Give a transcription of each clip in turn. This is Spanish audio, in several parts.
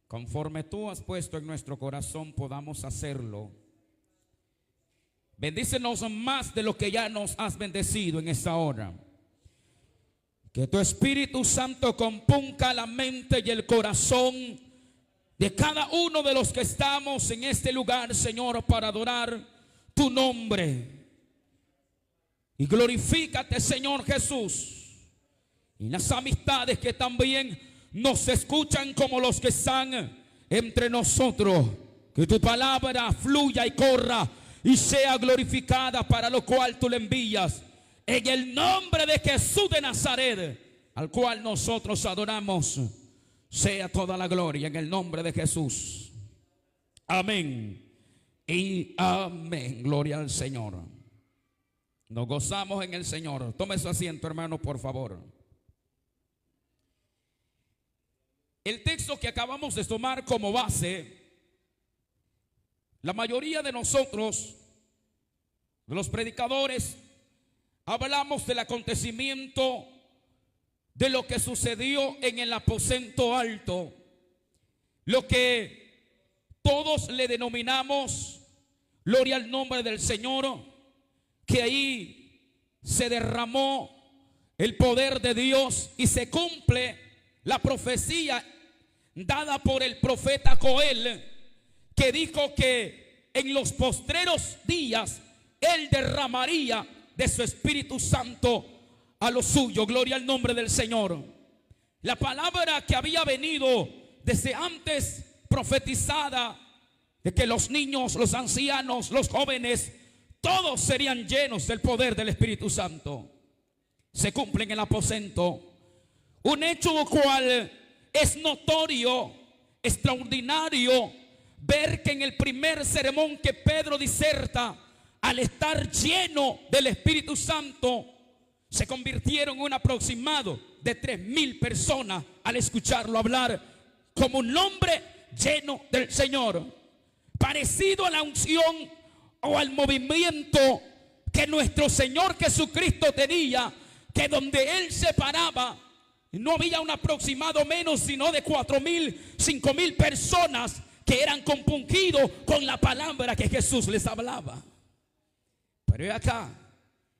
conforme tú has puesto en nuestro corazón, podamos hacerlo. Bendícenos más de lo que ya nos has bendecido en esta hora. Que tu Espíritu Santo compunca la mente y el corazón de cada uno de los que estamos en este lugar, Señor, para adorar tu nombre. Y glorifícate, Señor Jesús, y las amistades que también nos escuchan como los que están entre nosotros. Que tu palabra fluya y corra y sea glorificada, para lo cual tú le envías. En el nombre de Jesús de Nazaret, al cual nosotros adoramos, sea toda la gloria en el nombre de Jesús. Amén y amén. Gloria al Señor. Nos gozamos en el Señor. Tome su asiento, hermano, por favor. El texto que acabamos de tomar como base, la mayoría de nosotros, de los predicadores, hablamos del acontecimiento de lo que sucedió en el aposento alto, lo que todos le denominamos, gloria al nombre del Señor, que ahí se derramó el poder de Dios y se cumple la profecía dada por el profeta Joel, que dijo que en los postreros días Él derramaría de su Espíritu Santo a lo suyo. Gloria al nombre del Señor. La palabra que había venido desde antes profetizada, de que los niños, los ancianos, los jóvenes, todos serían llenos del poder del Espíritu Santo, se cumple en el aposento. Un hecho cual es notorio, extraordinario, ver que en el primer sermón que Pedro diserta, al estar lleno del Espíritu Santo, se convirtieron en un aproximado de 3,000 personas al escucharlo hablar como un hombre lleno del Señor, parecido a la unción o al movimiento que nuestro Señor Jesucristo tenía, que donde Él se paraba no había un aproximado menos sino de 4,000, 5,000 personas que eran compungidos con la palabra que Jesús les hablaba. Pero acá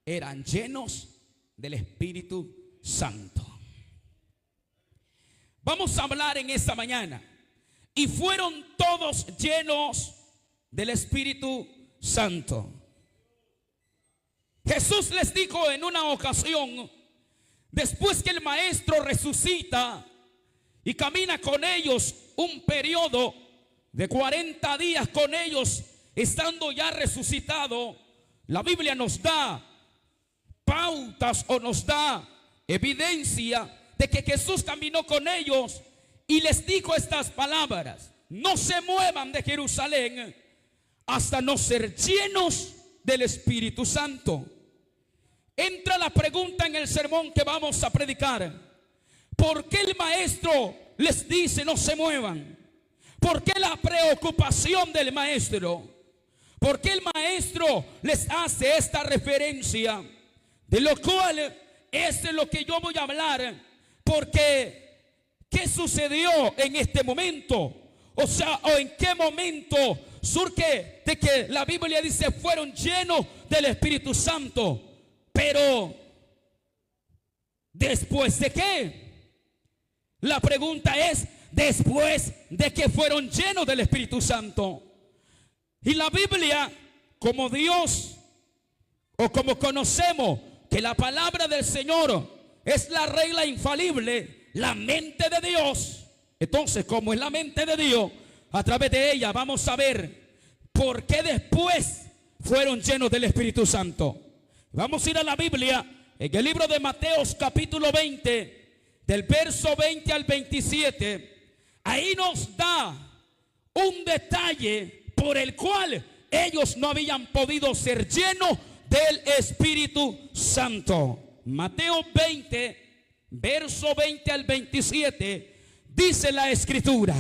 eran llenos del Espíritu Santo. Vamos a hablar en esta mañana. Y fueron todos llenos del Espíritu Santo. Jesús les dijo en una ocasión, después que el maestro resucita y camina con ellos un periodo de 40 días con ellos, estando ya resucitado, la Biblia nos da pautas o nos da evidencia de que Jesús caminó con ellos y les dijo estas palabras: no se muevan de Jerusalén hasta no ser llenos del Espíritu Santo. Entra la pregunta en el sermón que vamos a predicar: ¿por qué el maestro les dice no se muevan? ¿Por qué la preocupación del maestro? ¿Por qué el maestro les hace esta referencia? De lo cual es de lo que yo voy a hablar. Porque ¿qué sucedió en este momento? O sea, ¿o en qué momento surge de que la Biblia dice fueron llenos del Espíritu Santo? Pero ¿después de qué? La pregunta es: después de que fueron llenos del Espíritu Santo. Y la Biblia, como Dios, o como conocemos que la palabra del Señor es la regla infalible, la mente de Dios. Entonces, como es la mente de Dios, a través de ella vamos a ver por qué después fueron llenos del Espíritu Santo. Vamos a ir a la Biblia en el libro de Mateo capítulo 20, del verso 20 al 27. Ahí nos da un detalle por el cual ellos no habían podido ser llenos del Espíritu Santo. Mateo 20, verso 20 al 27, dice la Escritura.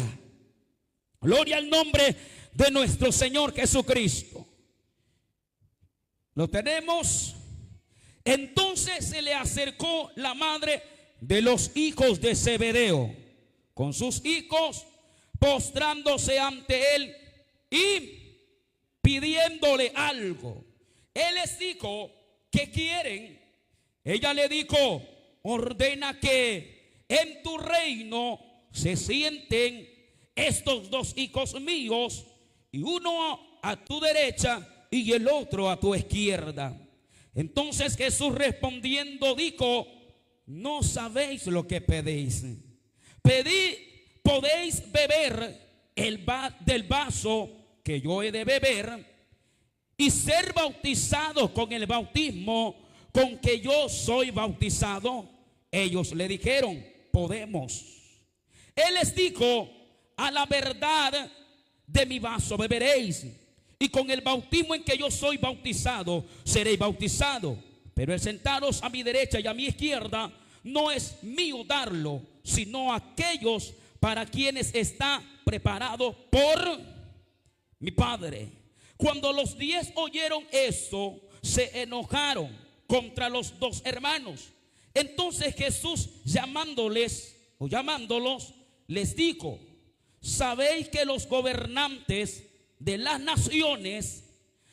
Gloria al nombre de nuestro Señor Jesucristo. ¿Lo tenemos? Entonces se le acercó la madre de los hijos de Zebedeo con sus hijos postrándose ante él y pidiéndole algo. Él les dijo, ¿qué quieren? Ella le dijo, ordena que en tu reino se sienten estos dos hijos míos, y uno a tu derecha y el otro a tu izquierda. Entonces Jesús respondiendo dijo, no sabéis lo que pedís. Podéis beber del vaso que yo he de beber y ser bautizados con el bautismo con que yo soy bautizado. Ellos le dijeron, podemos. Él les dijo, a la verdad de mi vaso beberéis, y con el bautismo en que yo soy bautizado seréis bautizados. Pero el sentaros a mi derecha y a mi izquierda no es mío darlo, sino aquellos para quienes está preparado por mi Padre. Cuando los 10 oyeron eso, se enojaron contra los dos hermanos. Entonces Jesús llamándolos, les dijo, ¿sabéis que los gobernantes de las naciones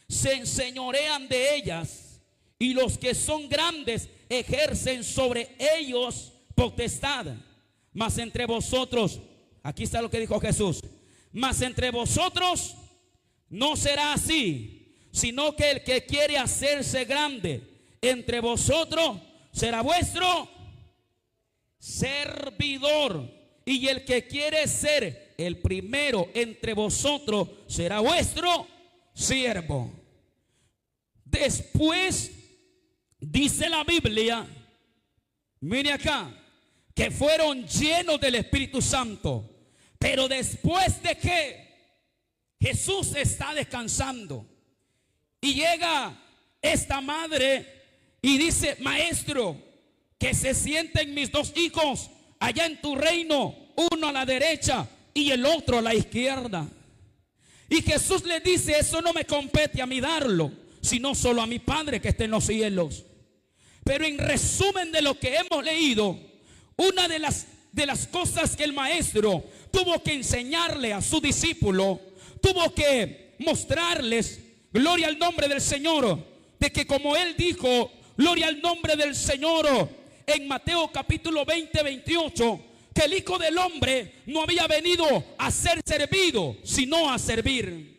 se enseñorean de ellas, y los que son grandes ejercen sobre ellos potestad? Mas entre vosotros, aquí está lo que dijo Jesús, mas entre vosotros no será así, sino que el que quiere hacerse grande entre vosotros será vuestro servidor, y el que quiere ser el primero entre vosotros será vuestro siervo. Después dice la Biblia, mire acá, que fueron llenos del Espíritu Santo. Pero después de que Jesús está descansando y llega esta madre y dice, maestro, que se sienten mis dos hijos allá en tu reino, uno a la derecha y el otro a la izquierda. Y Jesús le dice, eso no me compete a mí darlo, sino solo a mi Padre que está en los cielos. Pero en resumen de lo que hemos leído, una de las cosas que el maestro tuvo que enseñarle a su discípulo, tuvo que mostrarles, gloria al nombre del Señor, de que como él dijo, gloria al nombre del Señor, en Mateo capítulo 20, 28, que el Hijo del Hombre no había venido a ser servido, sino a servir.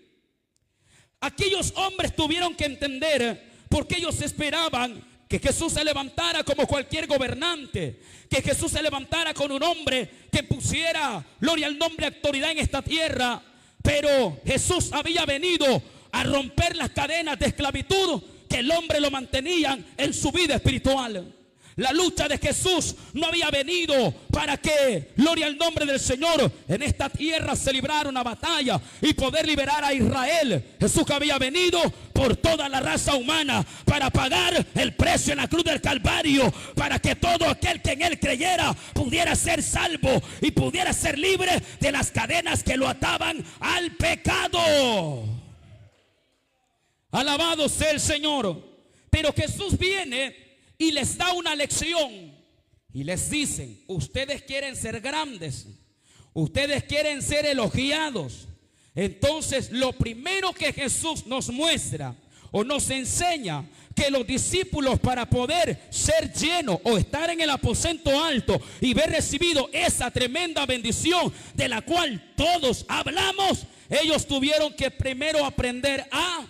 Aquellos hombres tuvieron que entender, porque ellos esperaban que Jesús se levantara como cualquier gobernante, que Jesús se levantara con un hombre que pusiera, gloria al nombre, autoridad en esta tierra. Pero Jesús había venido a romper las cadenas de esclavitud que el hombre lo mantenían en su vida espiritual. La lucha de Jesús no había venido para que, gloria al nombre del Señor, en esta tierra se librara una batalla y poder liberar a Israel. Jesús había venido por toda la raza humana para pagar el precio en la cruz del Calvario, para que todo aquel que en él creyera pudiera ser salvo y pudiera ser libre de las cadenas que lo ataban al pecado. Alabado sea el Señor. Pero Jesús viene y les da una lección y les dicen, ustedes quieren ser grandes, ustedes quieren ser elogiados. Entonces lo primero que Jesús nos muestra o nos enseña, que los discípulos para poder ser llenos o estar en el aposento alto y ver recibido esa tremenda bendición de la cual todos hablamos, ellos tuvieron que primero aprender a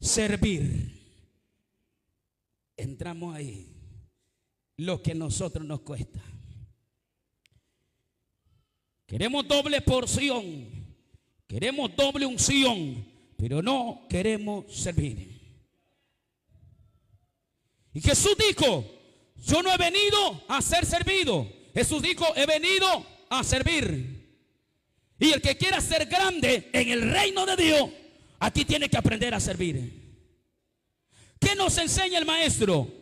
servir. Entramos ahí, lo que a nosotros nos cuesta. Queremos doble porción, queremos doble unción, pero no queremos servir. Y Jesús dijo, yo no he venido a ser servido. Jesús dijo, he venido a servir. Y el que quiera ser grande en el reino de Dios, aquí tiene que aprender a servir. ¿Qué nos enseña el maestro?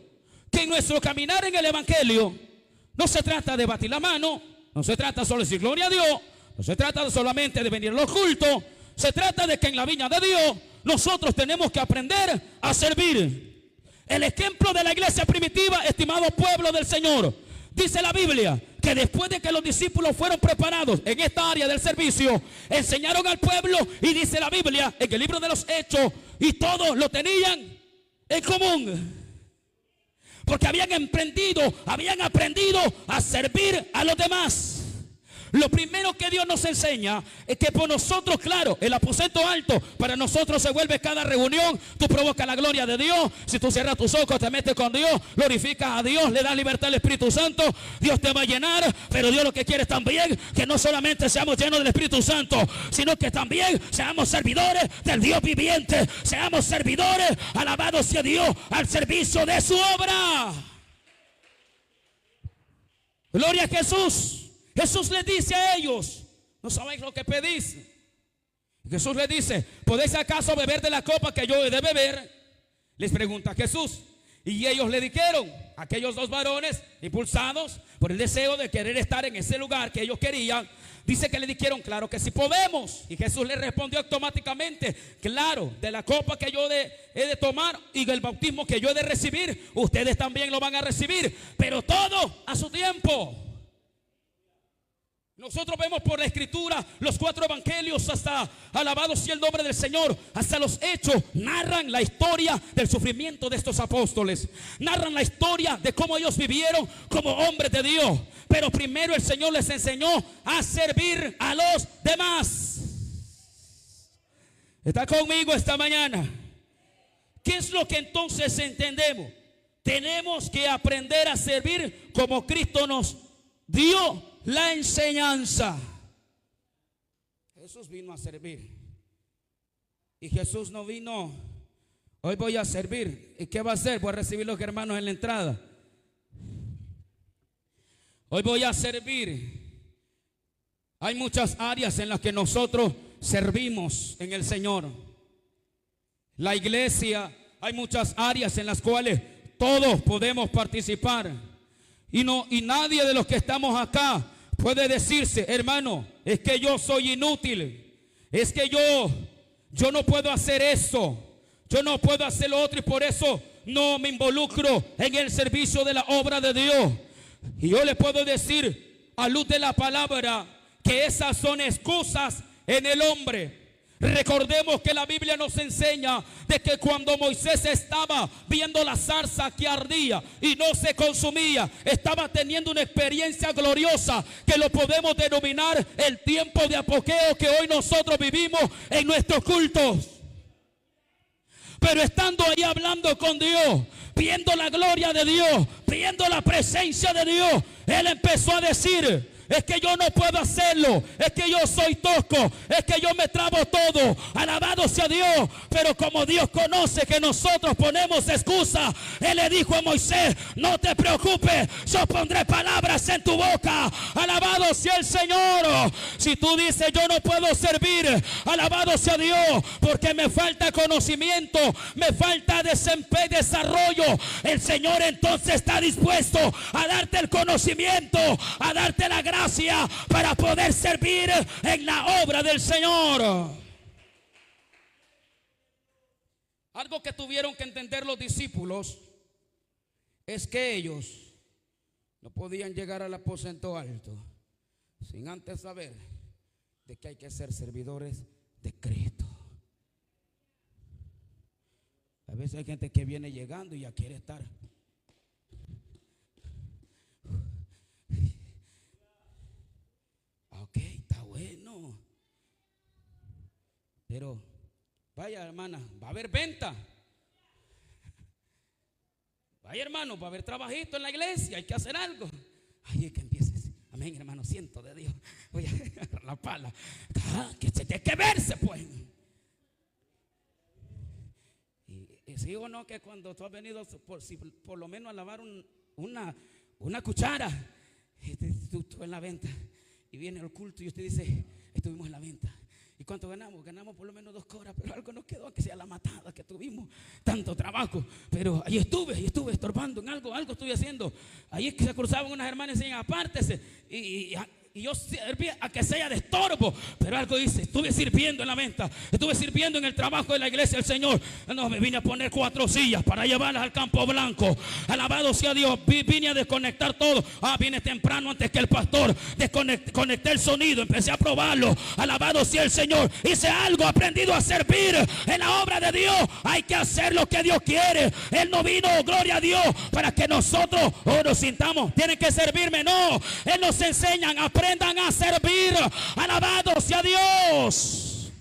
Que en nuestro caminar en el evangelio no se trata de batir la mano, no se trata solo de decir gloria a Dios, no se trata solamente de venir a los cultos, se trata de que en la viña de Dios nosotros tenemos que aprender a servir. El ejemplo de la iglesia primitiva, estimado estimado pueblo del Señor, dice la Biblia que después de que los discípulos fueron preparados en esta área del servicio, enseñaron al pueblo, y dice la Biblia en el libro de los Hechos, y todos lo tenían en común. Porque habían aprendido a servir a los demás. Lo primero que Dios nos enseña es que por nosotros, claro, el aposento alto para nosotros se vuelve cada reunión. Tú provocas la gloria de Dios. Si tú cierras tus ojos, te metes con Dios, glorificas a Dios, le das libertad al Espíritu Santo, Dios te va a llenar. Pero Dios lo que quiere también que no solamente seamos llenos del Espíritu Santo, sino que también seamos servidores del Dios viviente. Seamos servidores, alabado sea Dios, al servicio de su obra. Gloria a Jesús. Jesús les dice a ellos: no sabéis lo que pedís. Jesús les dice: ¿podéis acaso beber de la copa que yo he de beber? Les pregunta Jesús. Y ellos le dijeron, aquellos dos varones, impulsados por el deseo de querer estar en ese lugar que ellos querían, dice que le dijeron: claro que sí podemos. Y Jesús le respondió automáticamente: claro, de la copa que yo he de tomar y del bautismo que yo he de recibir, ustedes también lo van a recibir, pero todo a su tiempo. Nosotros vemos por la escritura los 4 evangelios, hasta, alabado sea el nombre del Señor, hasta los hechos, narran la historia del sufrimiento de estos apóstoles. Narran la historia de cómo ellos vivieron como hombres de Dios. Pero primero el Señor les enseñó a servir a los demás. ¿Está conmigo esta mañana? ¿Qué es lo que entonces entendemos? Tenemos que aprender a servir como Cristo nos dio la enseñanza. Jesús vino a servir. Y Jesús no vino: hoy voy a servir. ¿Y qué va a hacer? Voy a recibir los hermanos en la entrada. Hoy voy a servir. Hay muchas áreas en las que nosotros servimos en el Señor. La iglesia, hay muchas áreas en las cuales todos podemos participar. Y nadie de los que estamos acá puede decirse: hermano, es que yo soy inútil, es que yo no puedo hacer eso, yo no puedo hacer lo otro, y por eso no me involucro en el servicio de la obra de Dios. Y yo le puedo decir, a luz de la palabra, que esas son excusas en el hombre. Recordemos que la Biblia nos enseña de que cuando Moisés estaba viendo la zarza que ardía y no se consumía, estaba teniendo una experiencia gloriosa que lo podemos denominar el tiempo de apogeo que hoy nosotros vivimos en nuestros cultos. Pero estando ahí hablando con Dios, viendo la gloria de Dios, viendo la presencia de Dios, él empezó a decir: es que yo no puedo hacerlo, es que yo soy tosco, es que yo me trabo todo. Alabado sea Dios. Pero como Dios conoce que nosotros ponemos excusa, Él le dijo a Moisés: no te preocupes, yo pondré palabras en tu boca. Alabado sea el Señor. Si tú dices: yo no puedo servir, alabado sea Dios, porque me falta conocimiento, me falta desempeño, desarrollo, el Señor entonces está dispuesto a darte el conocimiento, a darte la gracia para poder servir en la obra del Señor. Algo que tuvieron que entender los discípulos es que ellos no podían llegar al aposento alto sin antes saber de que hay que ser servidores de Cristo. A veces hay gente que viene llegando y ya quiere estar. Ok, está bueno. Pero vaya, hermana, va a haber venta. Vaya, hermano, va a haber trabajito en la iglesia, hay que hacer algo. Ay, es que empieces. Amén, hermano, siento de Dios. Voy a agarrar la pala. Que se tiene que verse, pues. Y sí o no, que cuando tú has venido por lo menos a lavar una cuchara, tú en la venta, y viene el culto y usted dice: estuvimos en la venta. ¿Y cuánto ganamos? Ganamos por lo menos 2 horas, pero algo nos quedó, que sea la matada que tuvimos, tanto trabajo. Pero ahí estuve estorbando en algo estuve haciendo. Ahí es que se cruzaban unas hermanas y decían: apártese. Y y yo serví a que sea de estorbo. Pero algo dice, estuve sirviendo en la venta, estuve sirviendo en el trabajo de la iglesia del Señor. No, me vine a poner 4 sillas para llevarlas al campo blanco. Alabado sea Dios. Vine a desconectar todo. Vine temprano antes que el pastor. Conecté el sonido, empecé a probarlo. Alabado sea el Señor. Hice algo, aprendido a servir en la obra de Dios. Hay que hacer lo que Dios quiere. Él no vino, gloria a Dios, para que nosotros nos sintamos, tienen que servirme. No, Él nos enseña, aprendan a servir. Alabado sea Dios.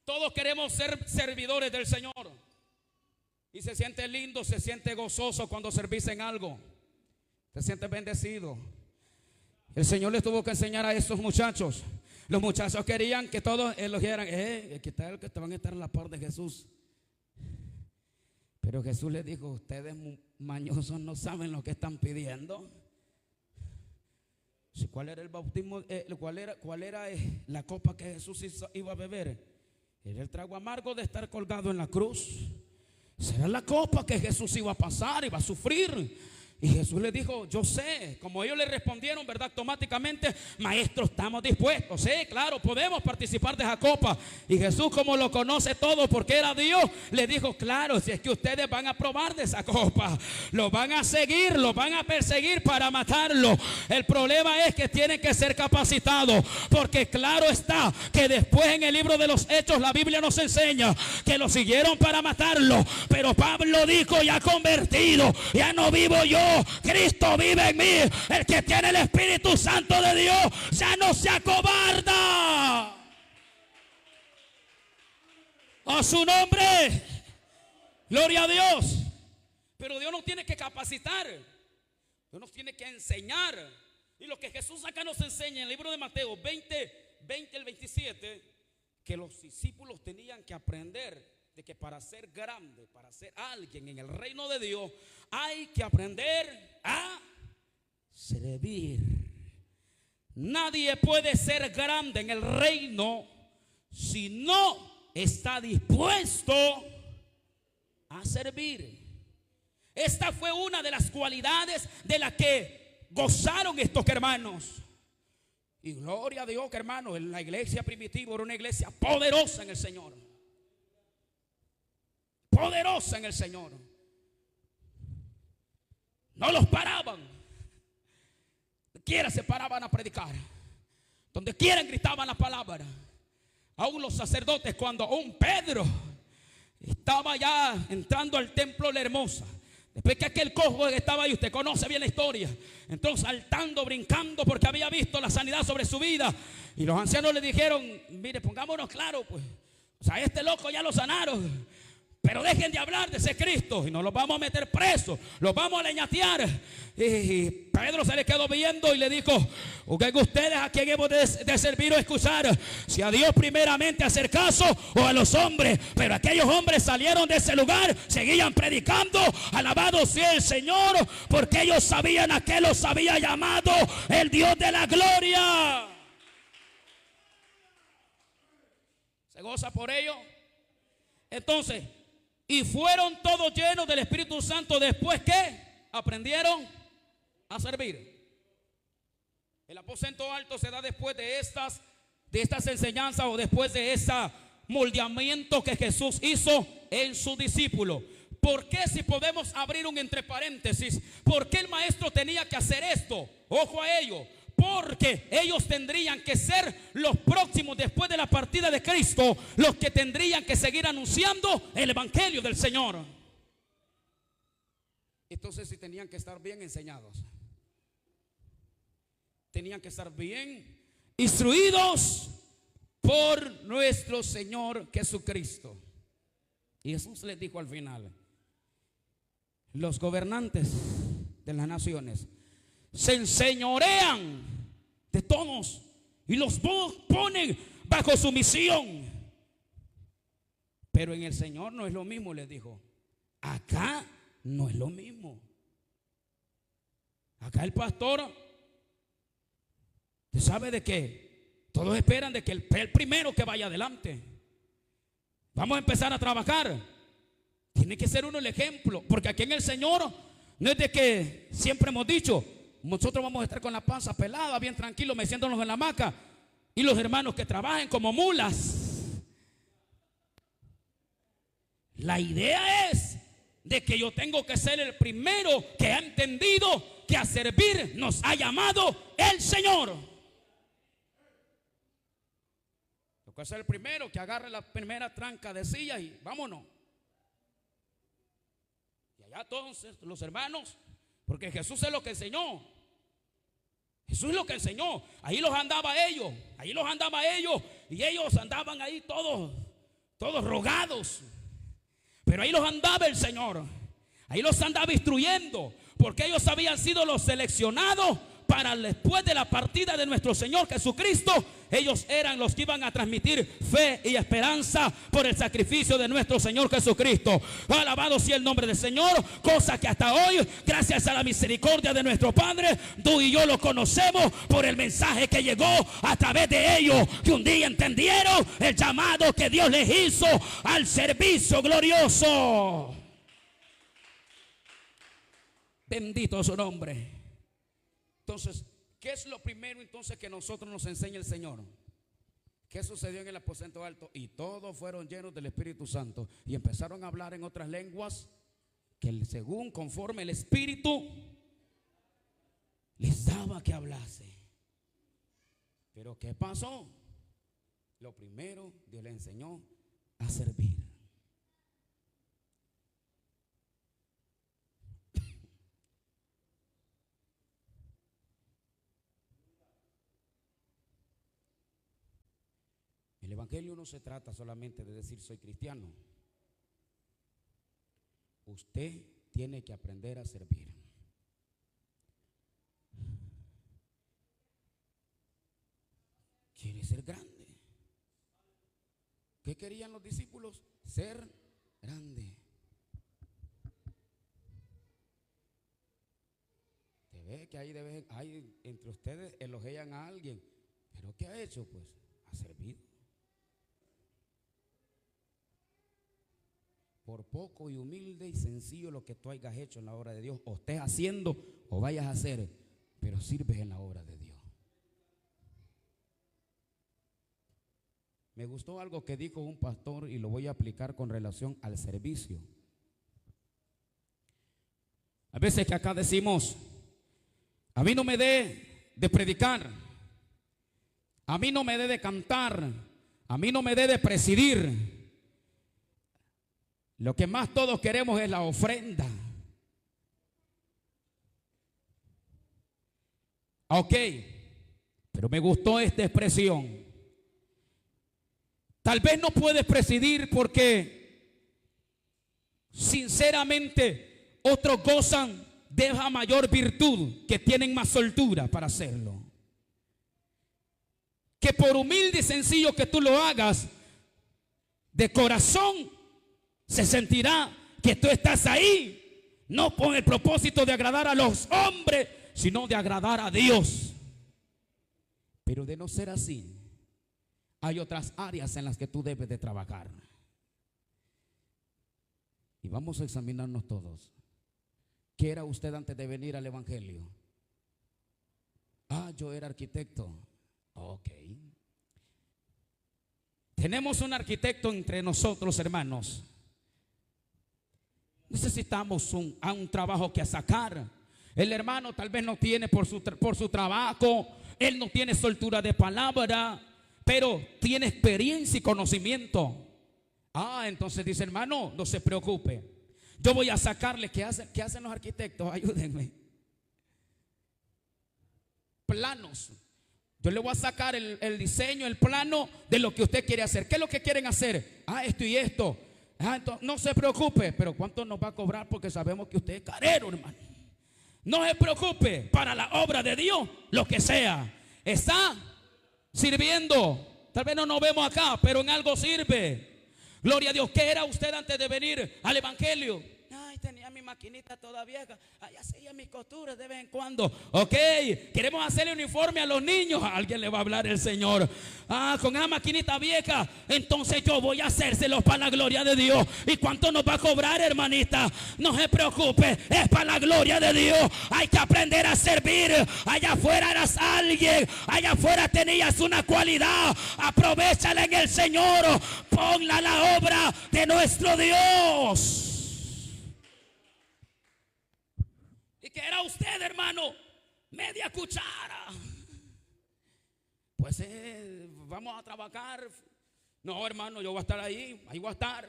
Todos queremos ser servidores del Señor. Y se siente lindo, se siente gozoso cuando servís en algo. Se siente bendecido. El Señor les tuvo que enseñar a estos muchachos. Los muchachos querían que todos elogiaran. Que te van a estar en la par de Jesús. Pero Jesús les dijo: ustedes mañosos no saben lo que están pidiendo. ¿Cuál era el bautismo? ¿Cuál era la copa que Jesús iba a beber? Era el trago amargo de estar colgado en la cruz. Será la copa que Jesús iba a pasar, iba a sufrir. Y Jesús les dijo: yo sé. Como ellos le respondieron, ¿verdad? Automáticamente: maestro, estamos dispuestos. Sí, claro, podemos participar de esa copa. Y Jesús, como lo conoce todo porque era Dios, le dijo: claro, si es que ustedes van a probar de esa copa, lo van a seguir, lo van a perseguir para matarlo. El problema es que tienen que ser capacitados, porque claro está que después en el libro de los Hechos la Biblia nos enseña que lo siguieron para matarlo. Pero Pablo dijo: ya convertido, ya no vivo yo, Cristo vive en mí. El que tiene el Espíritu Santo de Dios ya no se acobarda. A su nombre, gloria a Dios. Pero Dios nos tiene que capacitar, Dios nos tiene que enseñar. Y lo que Jesús acá nos enseña en el libro de Mateo 20 al 27, que los discípulos tenían que aprender de que para ser grande, para ser alguien en el reino de Dios, hay que aprender a servir. Nadie puede ser grande en el reino si no está dispuesto a servir. Esta fue una de las cualidades de las que gozaron estos hermanos. Y gloria a Dios, que hermanos, en la iglesia primitiva era una iglesia poderosa en el Señor. Poderosa en el Señor. No los paraban. Donde quiera se paraban a predicar. Donde quiera gritaban la palabra. Aún los sacerdotes, cuando aún Pedro estaba ya entrando al templo de la Hermosa, después que aquel cojo estaba ahí, usted conoce bien la historia, entró saltando, brincando, porque había visto la sanidad sobre su vida. Y los ancianos le dijeron: mire, pongámonos claros, pues, o sea, este loco ya lo sanaron, pero dejen de hablar de ese Cristo y no los vamos a meter presos, los vamos a leñatear. Y Pedro se le quedó viendo y le dijo: ustedes a quién hemos de servir o escuchar, si a Dios primeramente hacer caso o a los hombres. Pero aquellos hombres salieron de ese lugar, seguían predicando, alabado sea el Señor, porque ellos sabían a qué los había llamado el Dios de la gloria. ¿Se goza por ello? Entonces, y fueron todos llenos del Espíritu Santo después que aprendieron a servir. El aposento alto se da después de estas enseñanzas, o después de ese moldeamiento que Jesús hizo en su discípulo. ¿Por qué, si podemos abrir un entre paréntesis, por qué el maestro tenía que hacer esto? Ojo a ello. Porque ellos tendrían que ser los próximos después de la partida de Cristo, los que tendrían que seguir anunciando el evangelio del Señor. Entonces sí tenían que estar bien enseñados, tenían que estar bien instruidos por nuestro Señor Jesucristo. Y Jesús les dijo al final: los gobernantes de las naciones se enseñorean de todos y los ponen bajo su misión. Pero en el Señor no es lo mismo, les dijo. Acá no es lo mismo. Acá el pastor, ¿usted sabe de qué? Todos esperan de que el primero que vaya adelante. Vamos a empezar a trabajar. Tiene que ser uno el ejemplo, porque aquí en el Señor no es de que siempre hemos dicho: nosotros vamos a estar con la panza pelada, bien tranquilos, meciéndonos en la hamaca. Y los hermanos que trabajen como mulas. La idea es de que yo tengo que ser el primero que ha entendido que a servir nos ha llamado el Señor. Tengo que ser el primero que agarre la primera tranca de silla y vámonos. Y allá entonces los hermanos, porque Jesús es lo que enseñó. Jesús es lo que enseñó. Ahí los andaba ellos. Y ellos andaban ahí todos rogados. Pero ahí los andaba el Señor. Ahí los andaba instruyendo. Porque ellos habían sido los seleccionados para después de la partida de nuestro Señor Jesucristo. Ellos eran los que iban a transmitir fe y esperanza por el sacrificio de nuestro Señor Jesucristo. Alabado sea el nombre del Señor. Cosa que hasta hoy, gracias a la misericordia de nuestro Padre, tú y yo lo conocemos por el mensaje que llegó a través de ellos, que un día entendieron el llamado que Dios les hizo al servicio glorioso. Bendito su nombre. Entonces, ¿qué es lo primero entonces que nosotros nos enseña el Señor? ¿Qué sucedió en el aposento alto? Y todos fueron llenos del Espíritu Santo y empezaron a hablar en otras lenguas que según conforme el Espíritu les daba que hablase. Pero ¿qué pasó? Lo primero, Dios le enseñó a servir. El evangelio no se trata solamente de decir soy cristiano. Usted tiene que aprender a servir. Quiere ser grande. ¿Qué querían los discípulos? Ser grande. Te ve que hay entre ustedes elogian a alguien. ¿Pero qué ha hecho? Pues ha servido. Por poco y humilde y sencillo lo que tú hayas hecho en la obra de Dios, o estés haciendo o vayas a hacer, pero sirves en la obra de Dios. Me gustó algo que dijo un pastor y lo voy a aplicar con relación al servicio. A veces que acá decimos, a mí no me dé de predicar, a mí no me dé de cantar, a mí no me dé de presidir. Lo que más todos queremos es la ofrenda. Ok, pero me gustó esta expresión. Tal vez no puedes presidir porque sinceramente otros gozan de mayor virtud, que tienen más soltura para hacerlo. Que por humilde y sencillo que tú lo hagas, de corazón se sentirá que tú estás ahí, no con el propósito de agradar a los hombres, sino de agradar a Dios. Pero de no ser así, hay otras áreas en las que tú debes de trabajar. Y vamos a examinarnos todos. ¿Qué era usted antes de venir al evangelio? Yo era arquitecto. Ok. Tenemos un arquitecto entre nosotros, hermanos. Necesitamos un trabajo que sacar. El hermano tal vez no tiene por su trabajo, él no tiene soltura de palabra, pero tiene experiencia y conocimiento. Entonces dice, hermano, no se preocupe, yo voy a sacarle. ¿Qué hacen los arquitectos? Ayúdenme. Planos. Yo le voy a sacar el diseño, el plano de lo que usted quiere hacer. ¿Qué es lo que quieren hacer? Esto y esto. Entonces, no se preocupe, pero ¿cuánto nos va a cobrar? Porque sabemos que usted es carero, hermano. No se preocupe, para la obra de Dios, lo que sea. Está sirviendo. Tal vez no nos vemos acá, pero en algo sirve. Gloria a Dios. ¿Qué era usted antes de venir al evangelio? Tenía mi mi maquinita toda vieja. Ahí hacía mis costuras de vez en cuando. Ok, queremos hacerle uniforme a los niños. A alguien le va a hablar el Señor. Con una maquinita vieja, entonces yo voy a hacérselos para la gloria de Dios. ¿Y cuánto nos va a cobrar, hermanita? No se preocupe, es para la gloria de Dios. Hay que aprender a servir. Allá afuera eras alguien, allá afuera tenías una cualidad. Aprovechala en el Señor. Ponla a la obra de nuestro Dios. ¿Y qué era usted, hermano? Media cuchara. Pues vamos a trabajar. No, hermano, yo voy a estar ahí voy a estar.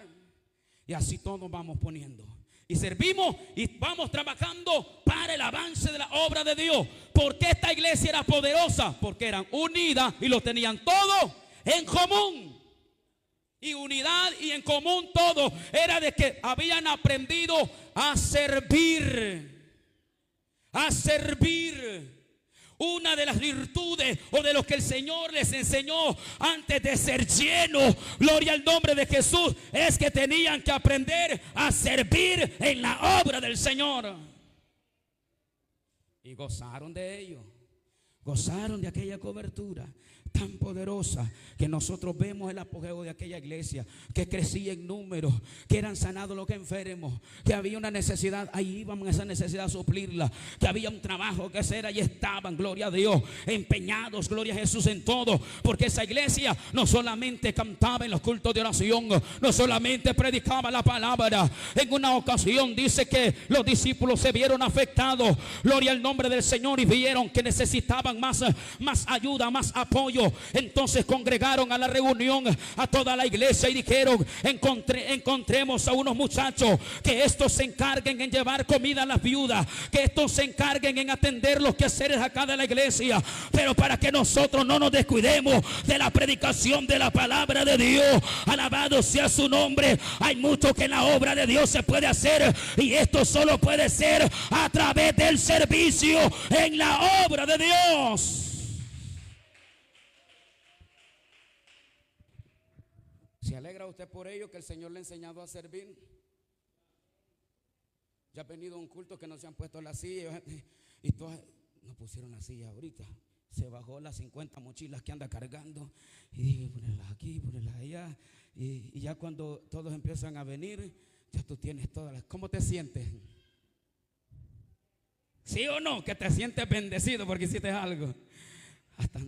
Y así todos vamos poniendo. Y servimos y vamos trabajando para el avance de la obra de Dios. ¿Por qué esta iglesia era poderosa? Porque eran unidas y lo tenían todo en común. Y unidad y en común todo era de que habían aprendido a servir. A servir. Una de las virtudes o de lo que el Señor les enseñó antes de ser llenos, gloria al nombre de Jesús, es que tenían que aprender a servir en la obra del Señor. Y gozaron de ello. Gozaron de aquella cobertura tan poderosa que nosotros vemos el apogeo de aquella iglesia, que crecía en número, que eran sanados los que enfermos, que había una necesidad, ahí íbamos a esa necesidad a suplirla, que había un trabajo que hacer, ahí estaban, gloria a Dios, empeñados, gloria a Jesús en todo, porque esa iglesia no solamente cantaba en los cultos de oración, no solamente predicaba la palabra. En una ocasión dice que los discípulos se vieron afectados, gloria al nombre del Señor, y vieron que necesitaban más ayuda, más apoyo. Entonces congregaron a la reunión a toda la iglesia y dijeron: encontremos a unos muchachos que estos se encarguen en llevar comida a las viudas, que estos se encarguen en atender los quehaceres acá de la iglesia, pero para que nosotros no nos descuidemos de la predicación de la palabra de Dios. Alabado sea su nombre. Hay mucho que en la obra de Dios se puede hacer, y esto solo puede ser a través del servicio en la obra de Dios. ¿Se alegra usted por ello, que el Señor le ha enseñado a servir? Ya ha venido a un culto que no se han puesto las sillas y todas no pusieron las sillas ahorita. Se bajó las 50 mochilas que anda cargando y dije: ponerlas aquí, ponerlas allá. Y ya cuando todos empiezan a venir, ya tú tienes todas las. ¿Cómo te sientes? ¿Sí o no? Que te sientes bendecido porque hiciste algo. Hasta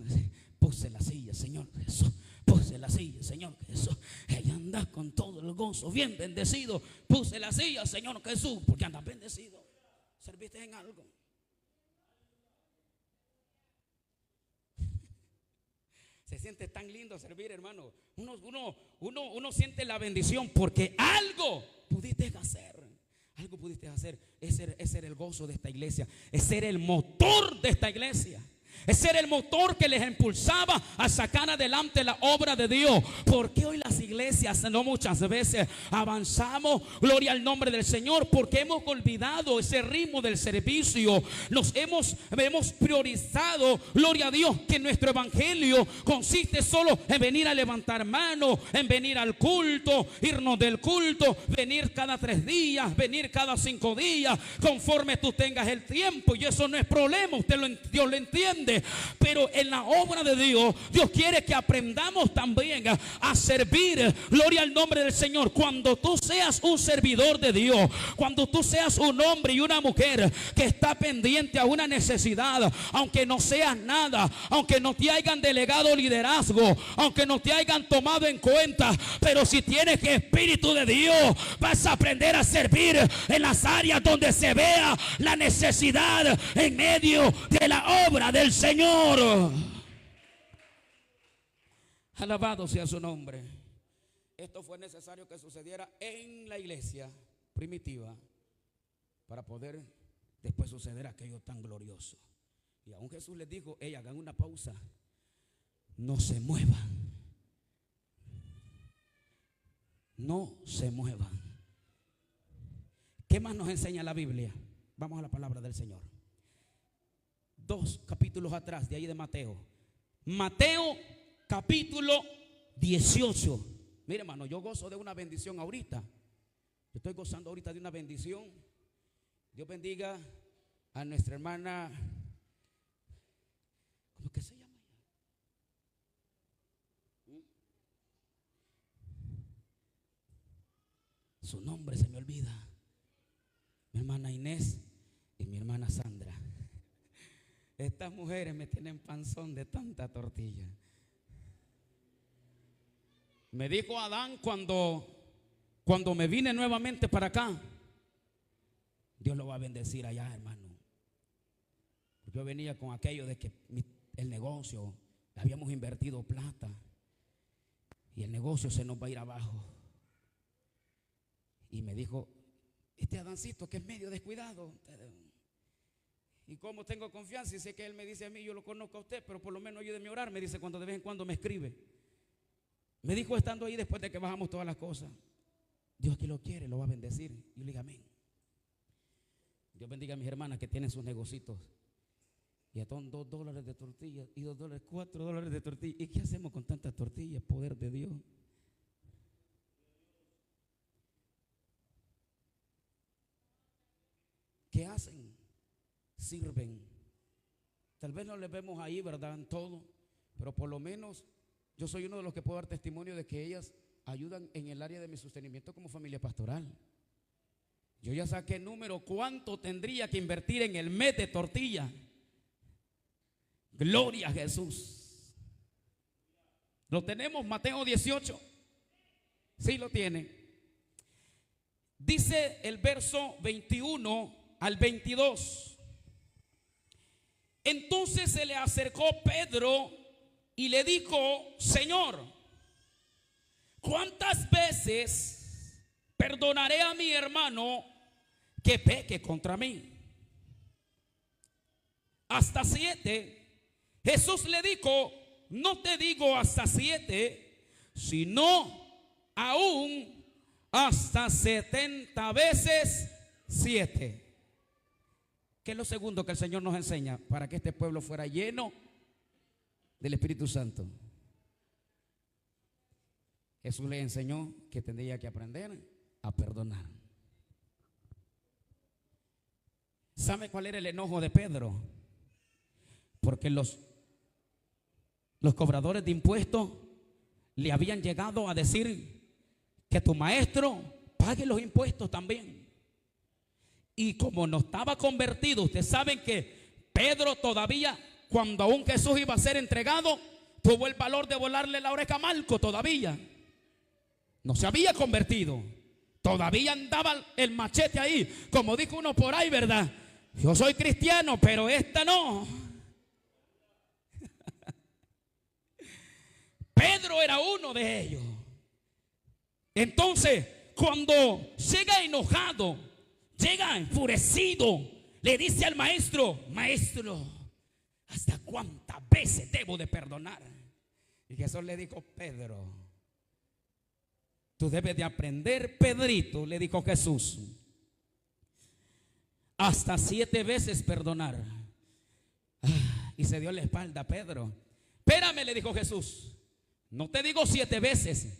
puse la silla, Señor Jesús. Puse la silla, Señor Jesús. Ella anda con todo el gozo, bien bendecido. Puse la silla, Señor Jesús, porque andas bendecido. ¿Serviste en algo? Se siente tan lindo servir, hermano. Uno siente la bendición porque algo pudiste hacer. Algo pudiste hacer. Ese era el gozo de esta iglesia. Ese era el motor de esta iglesia. Ese era el motor que les impulsaba a sacar adelante la obra de Dios. Porque hoy las iglesias, no muchas veces avanzamos, gloria al nombre del Señor, porque hemos olvidado ese ritmo del servicio. Nos hemos priorizado, gloria a Dios, que nuestro evangelio consiste solo en venir a levantar manos, en venir al culto, irnos del culto, venir cada 3 días, venir cada 5 días, conforme tú tengas el tiempo. Y eso no es problema, Dios lo entiende. Pero en la obra de Dios, Dios quiere que aprendamos también a servir, gloria al nombre del Señor. Cuando tú seas un servidor de Dios, cuando tú seas un hombre y una mujer que está pendiente a una necesidad, aunque no seas nada, aunque no te hayan delegado liderazgo, aunque no te hayan tomado en cuenta, pero si tienes el Espíritu de Dios, vas a aprender a servir en las áreas donde se vea la necesidad en medio de la obra del Señor. Alabado sea su nombre. Esto fue necesario que sucediera en la iglesia primitiva para poder después suceder aquello tan glorioso. Y aún Jesús les dijo: hagan una pausa, no se muevan, no se muevan. ¿Qué más nos enseña la Biblia? Vamos a la palabra del Señor. 2 capítulos atrás de ahí de Mateo. Mateo capítulo 18. Mire, hermano, yo gozo de una bendición ahorita. Yo estoy gozando ahorita de una bendición Dios bendiga a nuestra hermana, ¿cómo que se llama? Su nombre se me olvida. Mi hermana Inés y mi hermana Sandra. Estas mujeres me tienen panzón de tanta tortilla. Me dijo Adán cuando me vine nuevamente para acá: Dios lo va a bendecir allá, hermano. Yo venía con aquello de que el negocio, habíamos invertido plata y el negocio se nos va a ir abajo. Y me dijo: este Adancito que es medio descuidado, y como tengo confianza y sé que él me dice a mí, yo lo conozco a usted, pero por lo menos ayúdeme a orar, me dice cuando de vez en cuando me escribe. Me dijo estando ahí después de que bajamos todas las cosas: Dios que lo quiere, lo va a bendecir. Y yo le dije amén. Dios bendiga a mis hermanas que tienen sus negocios. Y son $2 de tortilla y $2, $4 de tortilla. ¿Y qué hacemos con tantas tortillas? Poder de Dios. ¿Qué hacen? Sirven. Tal vez no les vemos ahí, ¿verdad? En todo, pero por lo menos yo soy uno de los que puedo dar testimonio de que ellas ayudan en el área de mi sostenimiento como familia pastoral. Yo ya saqué número cuánto tendría que invertir en el mes de tortilla. Gloria a Jesús. ¿Lo tenemos? Mateo 18. Sí lo tiene. Dice el verso 21 al 22. Entonces se le acercó Pedro y le dijo: Señor, ¿cuántas veces perdonaré a mi hermano que peque contra mí? ¿Hasta 7? Jesús le dijo: no te digo hasta 7, sino aún hasta 70 veces 7. ¿Qué es lo segundo que el Señor nos enseña para que este pueblo fuera lleno del Espíritu Santo? Jesús le enseñó que tendría que aprender a perdonar. ¿Sabe cuál era el enojo de Pedro? Porque los cobradores de impuestos le habían llegado a decir que tu maestro pague los impuestos también. Y como no estaba convertido, ustedes saben que Pedro todavía, cuando aún Jesús iba a ser entregado, tuvo el valor de volarle la oreja a Malco. Todavía no se había convertido, todavía andaba el machete ahí, como dijo uno por ahí, ¿verdad? Yo soy cristiano, pero esta no. Pedro era uno de ellos. Entonces, cuando llega enojado, llega enfurecido, le dice al maestro: maestro, ¿hasta cuántas veces debo de perdonar? Y Jesús le dijo: Pedro, tú debes de aprender, Pedrito, le dijo Jesús, hasta 7 veces perdonar. Y se dio la espalda a Pedro. Espérame, le dijo Jesús, no te digo 7 veces,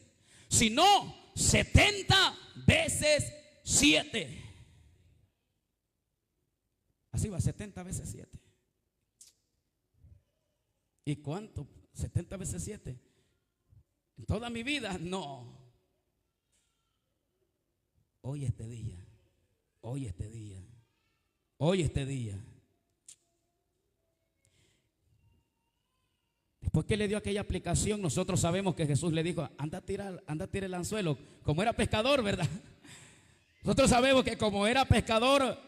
sino 70 veces 7. Así va, 70 veces 7. ¿Y cuánto? 70 veces 7. En toda mi vida, no. Hoy este día, hoy este día, hoy este día. Después que le dio aquella aplicación, nosotros sabemos que Jesús le dijo: anda a tirar el anzuelo. Como era pescador, ¿verdad? Nosotros sabemos que como era pescador,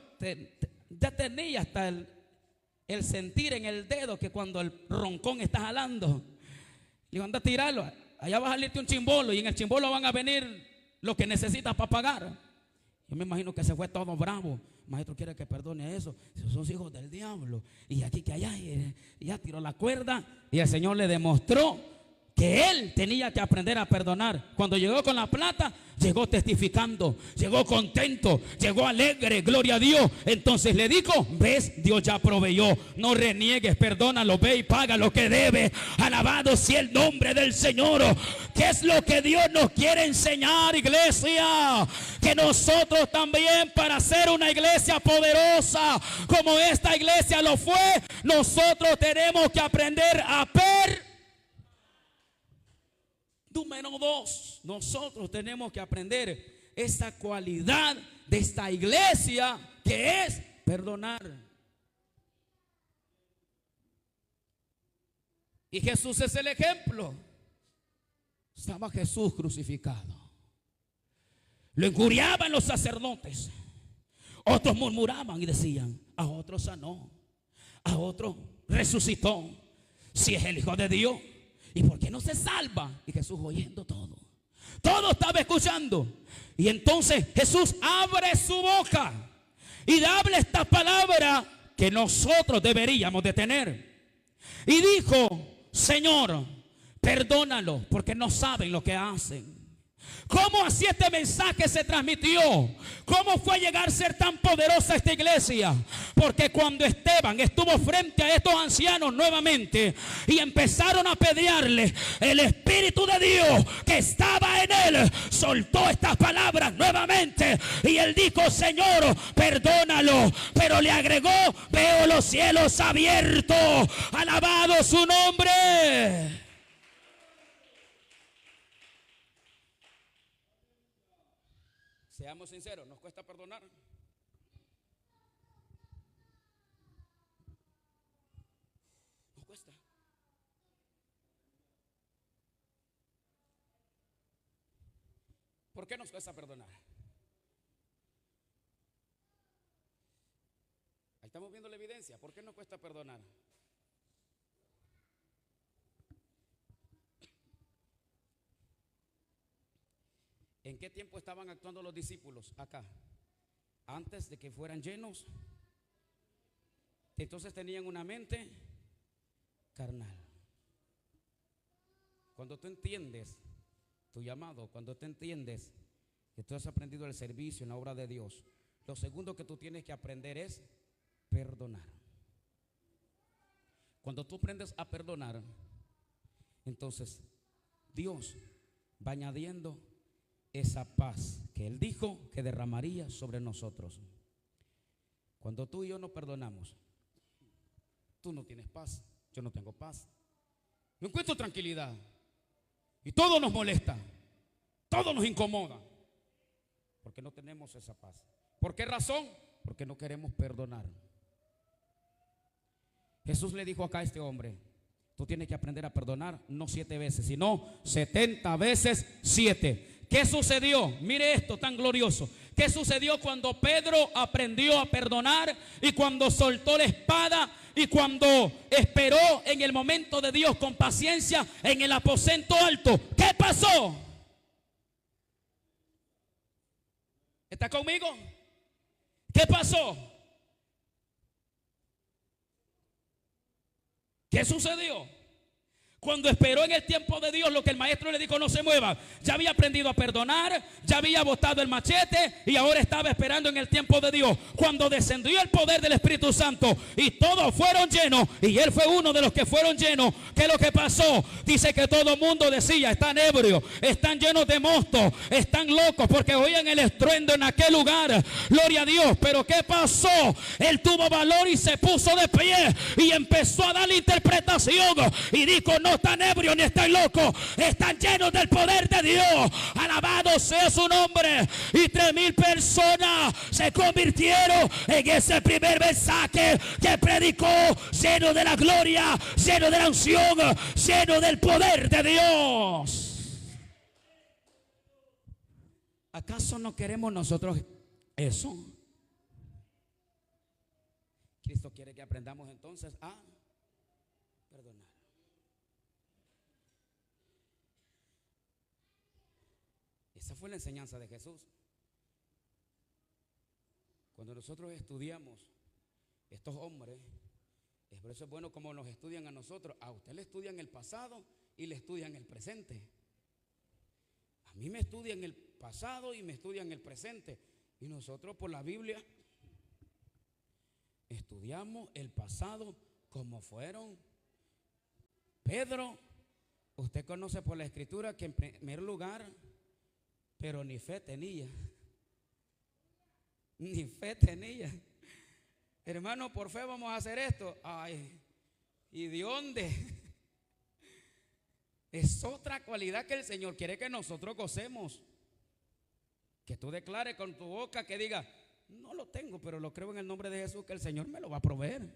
ya tenía hasta el sentir en el dedo que cuando el roncón está jalando. Le dijo: anda a tirarlo. Allá va a salirte un chimbolo y en el chimbolo van a venir lo que necesitas para pagar. Yo me imagino que se fue todo bravo. Maestro quiere que perdone eso. Esos son hijos del diablo. Y aquí que allá, y ya tiró la cuerda. Y el Señor le demostró que él tenía que aprender a perdonar. Cuando llegó con la plata, llegó testificando, llegó contento, llegó alegre, gloria a Dios. Entonces le dijo: ves, Dios ya proveyó, no reniegues, perdónalo, ve y paga lo que debe. Alabado sea el nombre del Señor. ¿Qué es lo que Dios nos quiere enseñar, iglesia? Que nosotros también, para ser una iglesia poderosa como esta iglesia lo fue, nosotros tenemos que aprender a perdonar. Número 2, nosotros tenemos que aprender esta cualidad de esta iglesia, que es perdonar. Y Jesús es el ejemplo. Estaba Jesús crucificado. Lo injuriaban los sacerdotes. Otros murmuraban y decían: a otros sanó, a otros resucitó. Si es el Hijo de Dios, ¿y por qué no se salva? Y Jesús oyendo todo. Todo estaba escuchando. Y entonces Jesús abre su boca y habla esta palabra que nosotros deberíamos de tener. Y dijo: Señor, perdónalo, porque no saben lo que hacen. ¿Cómo así este mensaje se transmitió? ¿Cómo fue llegar a ser tan poderosa esta iglesia? Porque cuando Esteban estuvo frente a estos ancianos nuevamente y empezaron a apedrearle, el Espíritu de Dios que estaba en él soltó estas palabras nuevamente. Y él dijo: Señor, perdónalo. Pero le agregó: veo los cielos abiertos. Alabado su nombre. Seamos sinceros, ¿nos cuesta perdonar? Nos cuesta. ¿Por qué nos cuesta perdonar? Ahí estamos viendo la evidencia. ¿Por qué nos cuesta perdonar? ¿En qué tiempo estaban actuando los discípulos acá? Antes de que fueran llenos. Entonces tenían una mente carnal. Cuando tú entiendes tu llamado, cuando tú entiendes que tú has aprendido el servicio en la obra de Dios, lo segundo que tú tienes que aprender es perdonar. Cuando tú aprendes a perdonar, entonces Dios va añadiendo esa paz que Él dijo que derramaría sobre nosotros. Cuando tú y yo no perdonamos, tú no tienes paz, yo no tengo paz, no encuentro tranquilidad y todo nos molesta, todo nos incomoda, porque no tenemos esa paz. ¿Por qué razón? Porque no queremos perdonar. Jesús le dijo acá a este hombre: tú tienes que aprender a perdonar, no 7 veces, sino 70 veces 7. ¿Qué sucedió? Mire esto tan glorioso. ¿Qué sucedió cuando Pedro aprendió a perdonar y cuando soltó la espada y cuando esperó en el momento de Dios con paciencia en el aposento alto? ¿Qué pasó? ¿Está conmigo? ¿Qué pasó? ¿Qué sucedió? Cuando esperó en el tiempo de Dios, lo que el maestro le dijo: no se mueva. Ya había aprendido a perdonar, ya había botado el machete y ahora estaba esperando en el tiempo de Dios. Cuando descendió el poder del Espíritu Santo y todos fueron llenos, y él fue uno de los que fueron llenos, ¿qué es lo que pasó? Dice que todo el mundo decía: están ebrios, están llenos de mosto, están locos, porque oían el estruendo en aquel lugar. Gloria a Dios. Pero ¿qué pasó? Él tuvo valor y se puso de pie y empezó a dar la interpretación y dijo: no están ebrios ni están locos, están llenos del poder de Dios. Alabado sea su nombre. Y 3,000 personas se convirtieron en ese primer mensaje que predicó, lleno de la gloria, lleno de la unción, lleno del poder de Dios. ¿Acaso no queremos nosotros eso? Cristo quiere que aprendamos entonces a perdonar. Esa fue la enseñanza de Jesús. Cuando nosotros estudiamos estos hombres, por eso es bueno como nos estudian a nosotros. A usted le estudian el pasado y le estudian el presente. A mí me estudian el pasado y me estudian el presente. Y nosotros por la Biblia estudiamos el pasado como fueron. Pedro, usted conoce por la escritura que en primer lugar, pero ni fe tenía. Ni fe tenía. Hermano, por fe vamos a hacer esto. Ay, ¿y de dónde? Es otra cualidad que el Señor quiere que nosotros gocemos. Que tú declares con tu boca, que diga, no lo tengo, pero lo creo en el nombre de Jesús, que el Señor me lo va a proveer.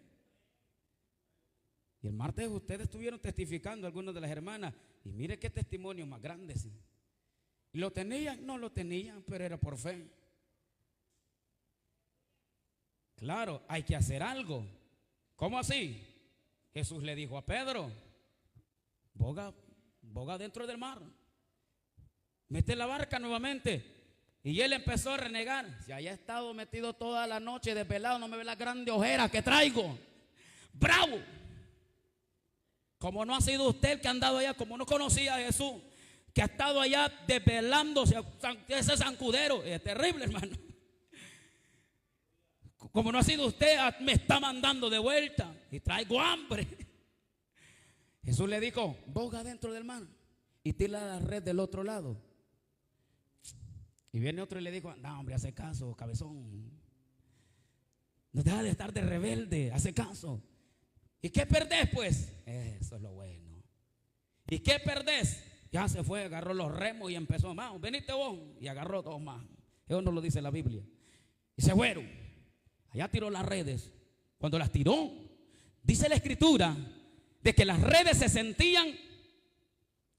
Y el martes ustedes estuvieron testificando, algunas de las hermanas, y mire qué testimonios más grandes. ¿Y lo tenían? No lo tenían, pero era por fe. Claro, hay que hacer algo. ¿Cómo así? Jesús le dijo a Pedro, boga dentro del mar, mete la barca nuevamente. Y él empezó a renegar. Si haya estado metido toda la noche desvelado, no me ve las grandes ojeras que traigo. Bravo. Como no ha sido usted el que ha andado allá, como no conocía a Jesús, que ha estado allá desvelándose, ese zancudero, es terrible, hermano. Como no ha sido usted, me está mandando de vuelta y traigo hambre. Jesús le dijo, boga dentro del mar y tira la red del otro lado. Y viene otro y le dijo, no hombre, hace caso, cabezón. No deja de estar de rebelde, hace caso. ¿Y qué perdés pues? Eso es lo bueno. ¿Y qué perdés? Ya se fue, agarró los remos y empezó, más, venite vos. Y agarró dos más. Eso no lo dice la Biblia. Y se fueron. Allá tiró las redes. Cuando las tiró, dice la escritura de que las redes se sentían,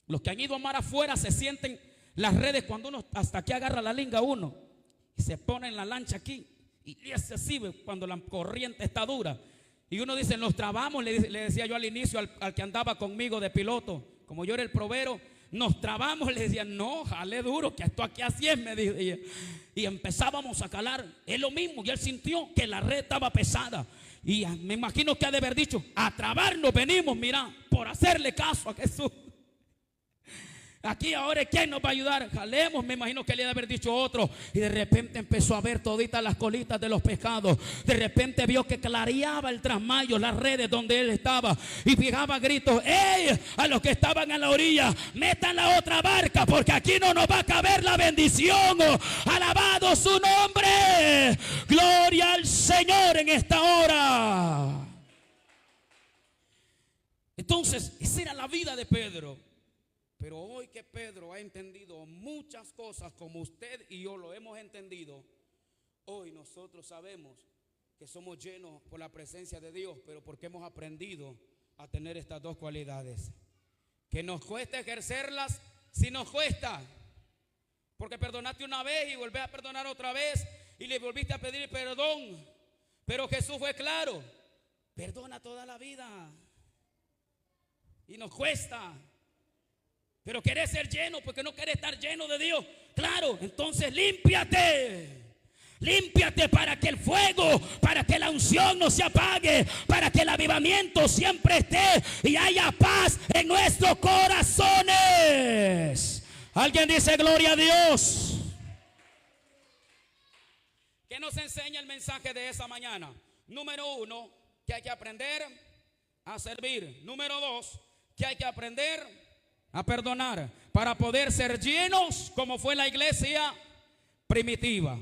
los que han ido a mar afuera se sienten las redes cuando uno hasta aquí agarra la linga uno y se pone en la lancha aquí y se sirve cuando la corriente está dura. Y uno dice, nos trabamos, le decía yo al inicio al que andaba conmigo de piloto, como yo era el probero, nos trabamos, le decía, no, jale duro, que esto aquí así es, me dijo. Y empezábamos a calar, es lo mismo, y él sintió que la red estaba pesada. Y me imagino que ha de haber dicho, a trabarnos venimos, mira, por hacerle caso a Jesús. Aquí ahora, ¿quién nos va a ayudar? Jalemos, me imagino que le ha de haber dicho otro. Y de repente empezó a ver toditas las colitas de los pescados. De repente vio que clareaba el trasmayo, las redes donde él estaba. Y pegaba gritos, ¡ey! A los que estaban en la orilla, metan la otra barca, porque aquí no nos va a caber la bendición. Alabado su nombre. Gloria al Señor en esta hora. Entonces, esa era la vida de Pedro. Pero hoy que Pedro ha entendido muchas cosas como usted y yo lo hemos entendido, hoy nosotros sabemos que somos llenos por la presencia de Dios, pero porque hemos aprendido a tener estas dos cualidades. Que nos cuesta ejercerlas, si nos cuesta, porque perdonaste una vez y volvés a perdonar otra vez y le volviste a pedir perdón. Pero Jesús fue claro, perdona toda la vida y nos cuesta. Pero querés ser lleno porque no querés estar lleno de Dios. Claro, entonces límpiate. Límpiate para que el fuego, para que la unción no se apague, para que el avivamiento siempre esté y haya paz en nuestros corazones. Alguien dice gloria a Dios. ¿Qué nos enseña el mensaje de esa mañana? Número 1, que hay que aprender a servir. Número 2, que hay que aprender a perdonar para poder ser llenos como fue la iglesia primitiva.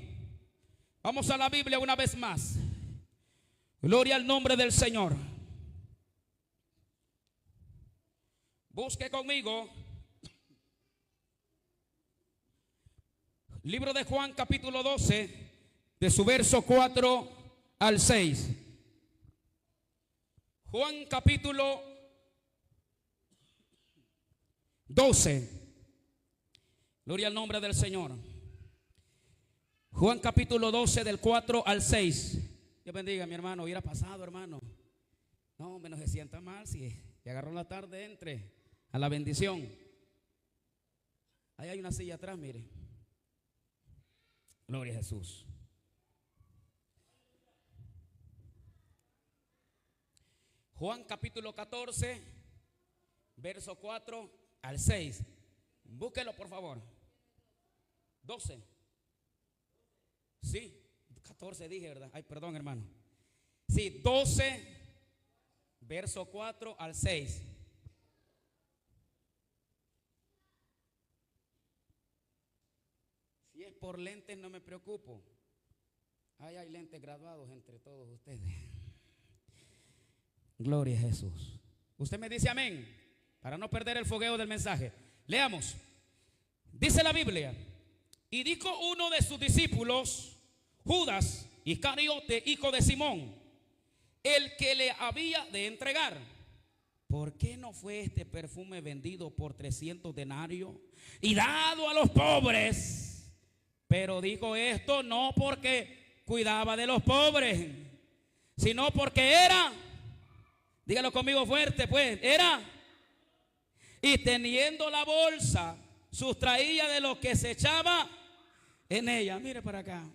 Vamos a la Biblia una vez más. Gloria al nombre del Señor. Busque conmigo libro de Juan capítulo 12 de su verso 4 al 6. Juan capítulo 12. Gloria al nombre del Señor. Juan capítulo 12 del 4 al 6. Dios bendiga, mi hermano. Hubiera pasado, hermano. No, menos se sienta mal si agarró la tarde, entre a la bendición. Ahí hay una silla atrás, mire. Gloria a Jesús. Juan capítulo 14 verso 4 al 6. Búsquelo por favor. 12. Sí, 14 dije, ¿verdad? Ay, perdón, hermano. Sí, 12, verso 4 al 6. Si es por lentes no me preocupo. Hay lentes graduados entre todos ustedes. Gloria a Jesús. Usted me dice amén, para no perder el fogueo del mensaje. Leamos. Dice la Biblia: y dijo uno de sus discípulos, Judas Iscariote, hijo de Simón, el que le había de entregar: ¿por qué no fue este perfume vendido por 300 denarios y dado a los pobres? Pero dijo esto no porque cuidaba de los pobres, sino porque era, dígalo conmigo fuerte pues, era, y teniendo la bolsa, sustraía de lo que se echaba en ella. Mire para acá.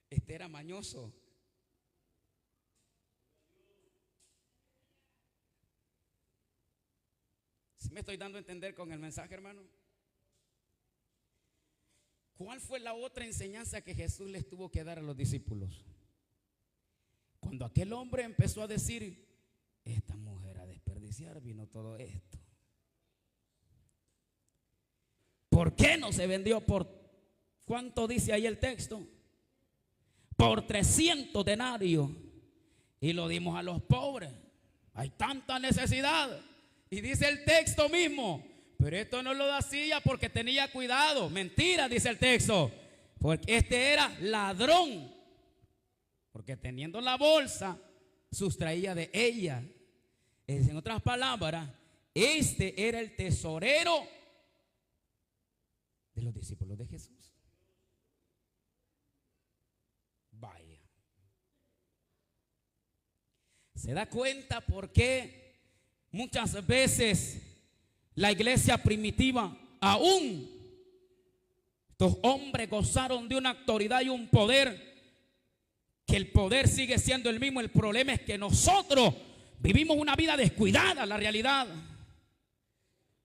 Este era mañoso. ¿Sí me estoy dando a entender con el mensaje, hermano? ¿Cuál fue la otra enseñanza que Jesús les tuvo que dar a los discípulos? Cuando aquel hombre empezó a decir: esta mujer a desperdiciar vino todo esto. ¿Por qué no se vendió por cuánto dice ahí el texto? Por 300 denarios y lo dimos a los pobres. Hay tanta necesidad. Y dice el texto mismo: pero esto no lo hacía porque tenía cuidado. Mentira, dice el texto, porque este era ladrón, porque teniendo la bolsa sustraía de ella. En otras palabras, este era el tesorero de los discípulos de Jesús. Vaya. ¿Se da cuenta por qué muchas veces la iglesia primitiva, aún estos hombres gozaron de una autoridad y un poder, que el poder sigue siendo el mismo? El problema es que nosotros vivimos una vida descuidada, la realidad.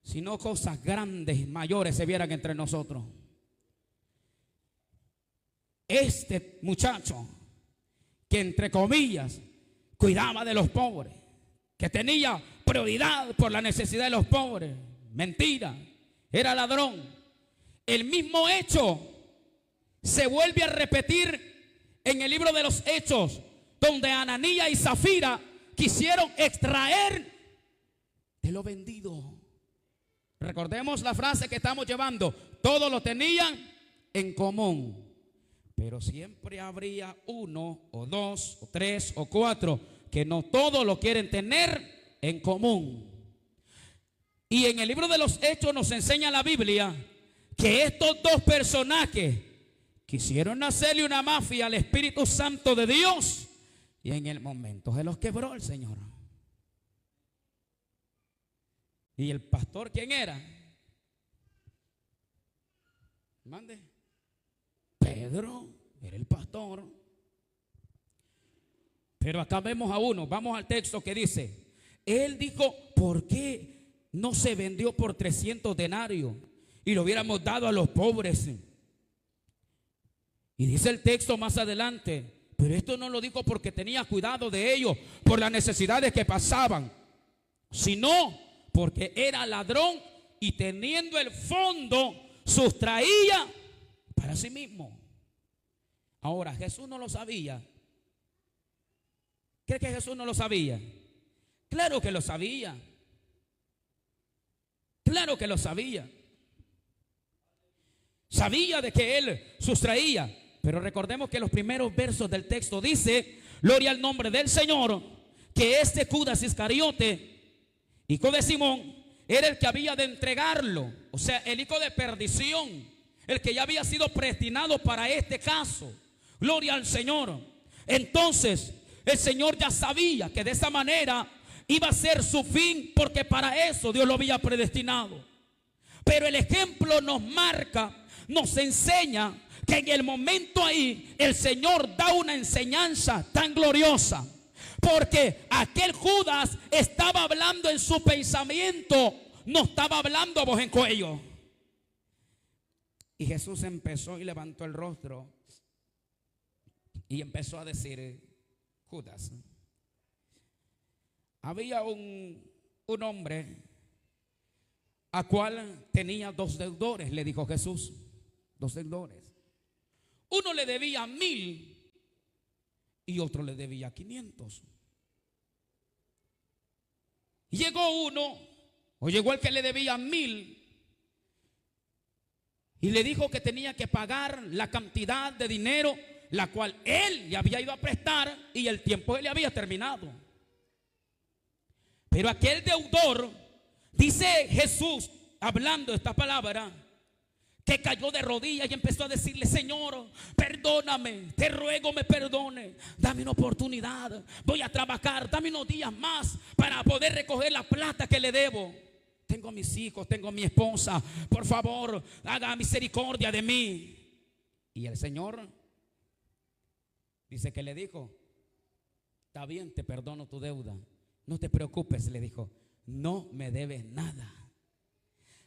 Si no, cosas grandes, mayores se vieran entre nosotros. Este muchacho que entre comillas cuidaba de los pobres, que tenía prioridad por la necesidad de los pobres, mentira, era ladrón. El mismo hecho se vuelve a repetir en el libro de los Hechos, donde Ananías y Zafira quisieron extraer de lo vendido. Recordemos la frase que estamos llevando: todos lo tenían en común. Pero siempre habría uno o dos o tres o cuatro que no todos lo quieren tener en común. Y en el libro de los Hechos nos enseña la Biblia que estos dos personajes quisieron hacerle una mafia al Espíritu Santo de Dios, y en el momento se los quebró el Señor. ¿Y el pastor quién era? Mande. Pedro era el pastor. Pero acá vemos a uno, vamos al texto que dice: él dijo, ¿por qué no se vendió por 300 denarios y lo hubiéramos dado a los pobres? Y dice el texto más adelante: pero esto no lo dijo porque tenía cuidado de ellos por las necesidades que pasaban, sino porque era ladrón y teniendo el fondo sustraía para sí mismo. Ahora, Jesús no lo sabía. ¿Cree que Jesús no lo sabía? Claro que lo sabía. Claro que lo sabía. Sabía de que él sustraía. Pero recordemos que los primeros versos del texto dice: gloria al nombre del Señor, que este Judas Iscariote, hijo de Simón, era el que había de entregarlo. O sea, el hijo de perdición, el que ya había sido predestinado para este caso. Gloria al Señor. Entonces el Señor ya sabía que de esa manera iba a ser su fin, porque para eso Dios lo había predestinado. Pero el ejemplo nos marca, nos enseña que en el momento ahí el Señor da una enseñanza tan gloriosa. Porque aquel Judas estaba hablando en su pensamiento, no estaba hablando a voz en cuello. Y Jesús empezó y levantó el rostro y empezó a decir: Judas, había un hombre a cual tenía 2 deudores, le dijo Jesús, 2 deudores. Uno le debía 1,000 y otro le debía 500. Llegó uno, o llegó el que le debía 1,000, y le dijo que tenía que pagar la cantidad de dinero la cual él le había ido a prestar y el tiempo le había terminado. Pero aquel deudor, dice Jesús, hablando esta palabra, que cayó de rodillas y empezó a decirle: Señor, perdóname, te ruego me perdone, dame una oportunidad, voy a trabajar, dame unos días más para poder recoger la plata que le debo. Tengo a mis hijos, tengo a mi esposa, por favor, haga misericordia de mí. Y el Señor dice que le dijo: está bien, te perdono tu deuda, no te preocupes, le dijo, no me debes nada.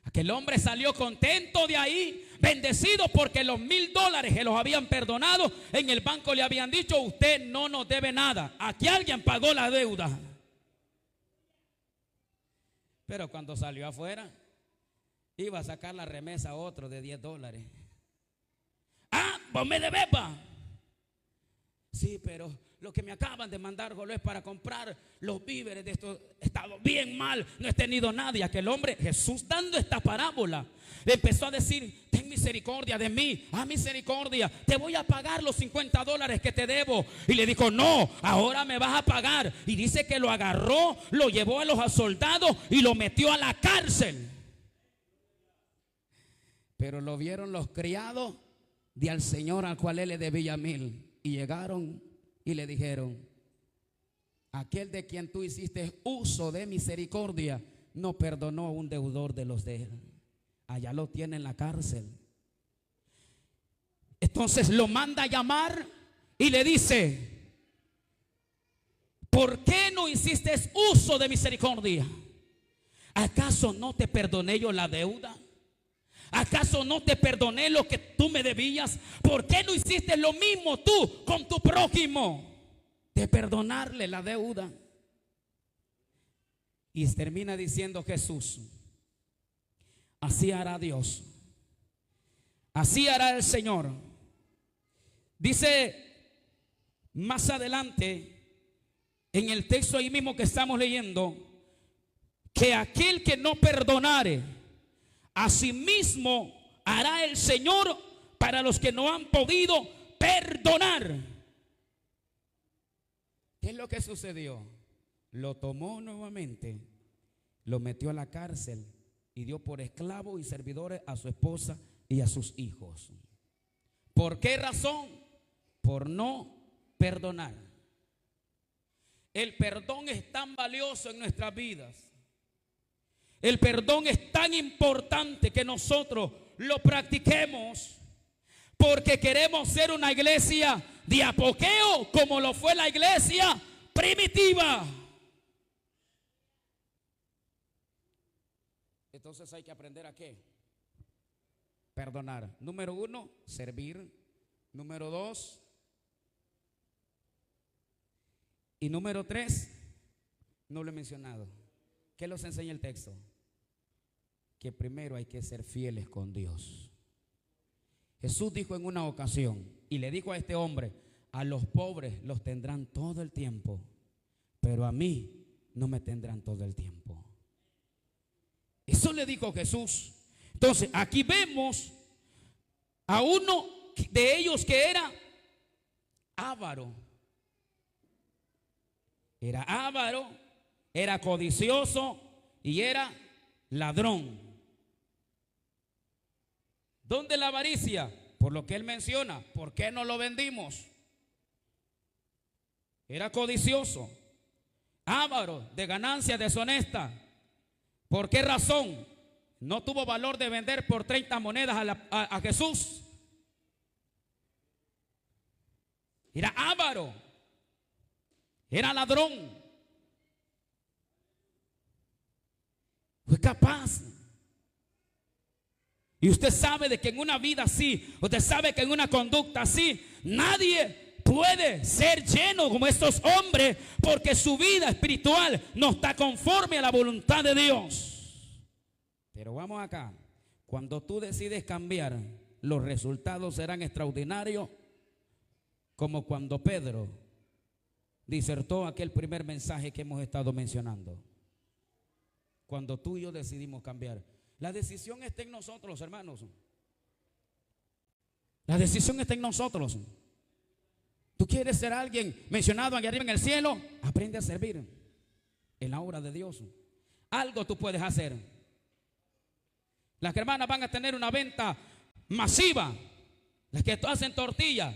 Aquel hombre salió contento de ahí, bendecido, porque los $1,000 que los habían perdonado en el banco le habían dicho: usted no nos debe nada, aquí alguien pagó la deuda. Pero cuando salió afuera, iba a sacar la remesa a otro de $10. Ah, vos me debes, pa. Sí, pero lo que me acaban de mandar, Jolo, es para comprar los víveres de estos. He estado bien mal, no he tenido nada. Y aquel hombre, Jesús, dando esta parábola, le empezó a decir: ten misericordia de mí, misericordia, te voy a pagar los $50 que te debo. Y le dijo: no, ahora me vas a pagar. Y dice que lo agarró, lo llevó a los soldados y lo metió a la cárcel. Pero lo vieron los criados de al señor al cual él le debía 1,000. Y llegaron y le dijeron: aquel de quien tú hiciste uso de misericordia no perdonó a un deudor de los de él. Allá lo tiene en la cárcel. Entonces lo manda a llamar y le dice: ¿por qué no hiciste uso de misericordia? ¿Acaso no te perdoné yo la deuda? ¿Acaso no te perdoné lo que tú me debías? ¿Por qué no hiciste lo mismo tú con tu prójimo? De perdonarle la deuda. Y termina diciendo Jesús: así hará Dios, así hará el Señor. Dice más adelante en el texto ahí mismo que estamos leyendo, que aquel que no perdonare, asimismo hará el Señor para los que no han podido perdonar. ¿Qué es lo que sucedió? Lo tomó nuevamente, lo metió a la cárcel y dio por esclavos y servidores a su esposa y a sus hijos. ¿Por qué razón? Por no perdonar. El perdón es tan valioso en nuestras vidas. El perdón es tan importante que nosotros lo practiquemos, porque queremos ser una iglesia de apogeo como lo fue la iglesia primitiva. Entonces hay que aprender a ¿qué? Perdonar. Número 1, servir. Número 2, y número 3, no lo he mencionado. ¿Qué nos enseña el texto? Que primero hay que ser fieles con Dios. Jesús dijo en una ocasión, y le dijo a este hombre: a los pobres los tendrán todo el tiempo, pero a mí no me tendrán todo el tiempo. Eso le dijo Jesús. Entonces aquí vemos a uno de ellos que era avaro. Era avaro, era codicioso y era ladrón. ¿Dónde la avaricia? Por lo que él menciona. ¿Por qué no lo vendimos? Era codicioso, avaro, de ganancia deshonesta. ¿Por qué razón? No tuvo valor de vender por 30 monedas a Jesús. era avaro, era ladrón. Fue capaz. Y usted sabe de que en una vida así, usted sabe que en una conducta así, nadie puede ser lleno como estos hombres, porque su vida espiritual no está conforme a la voluntad de Dios. Pero vamos acá, cuando tú decides cambiar, los resultados serán extraordinarios, como cuando Pedro disertó aquel primer mensaje que hemos estado mencionando. Cuando tú y yo decidimos cambiar, la decisión está en nosotros, hermanos. La decisión está en nosotros. Tú quieres ser alguien mencionado allá arriba en el cielo, aprende a servir en la obra de Dios. Algo tú puedes hacer. Las hermanas van a tener una venta masiva, las que hacen tortillas.